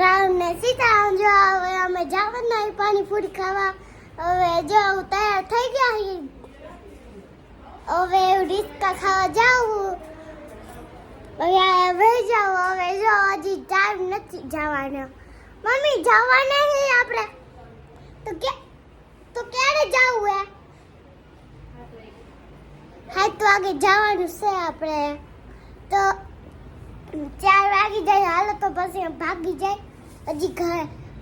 રામ ને સીતારામ જો હવે અમે જવાના પાણીપુરી ખાવા. હવે જો તૈયાર થઈ ગયા છીએ. હવે રિસ્કા ખાવા જાવું. હવે જાવ. હવે જો હજી ટાઈમ નથી જવાનો. મમ્મી જવાના છે આપણે તો ક્યારે જાવું હે? 7 વાગે જવાનું છે આપણે. તો 4 વાગી જાય. હાલો તો પછી ભાગી જાય. હજી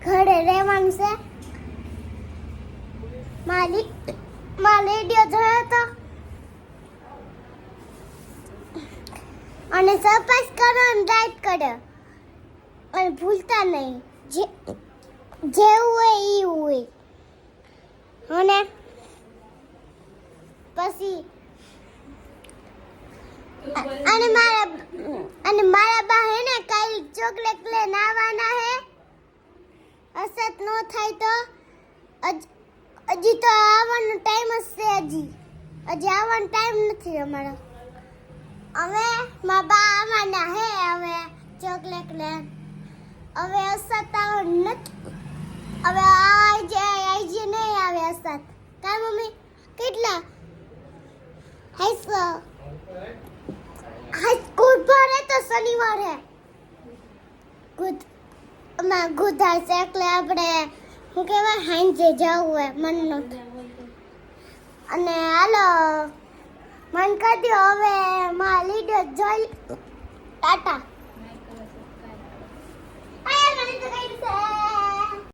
ઘરે રહેવાનું છે. માં રેડિયો જોયો તો. અને સરપ્રાઈઝ કરો અને લાઈક કરો અને ભૂલતા નહીં. જેવું હોય એવું હોય. અને પછી અને મારા બા હે ને કાલ ચોકલેટ લઈને આવવાના હે. અસત નો થાય તો હજી તો આવવાનો ટાઈમ જ છે. હજી આવવાનો ટાઈમ નથી અમારો. હવે મારા બા આવવાના હે. હવે ચોકલેટ લે. હવે અસત આવવાનું નથી. હવે આઈ નહીં આવે અસત. કા મમ્મી કેટલા હાઈસ્કૂલ પર હે તો શનિવાર હે. ગુધાર છે એટલે આપણે શું કહેવાય હાંજે જવું હોય મન નથી. અને હાલો મન કરી દો. હવે માં લીડર જોઈ ટાટા. મને તો કઈ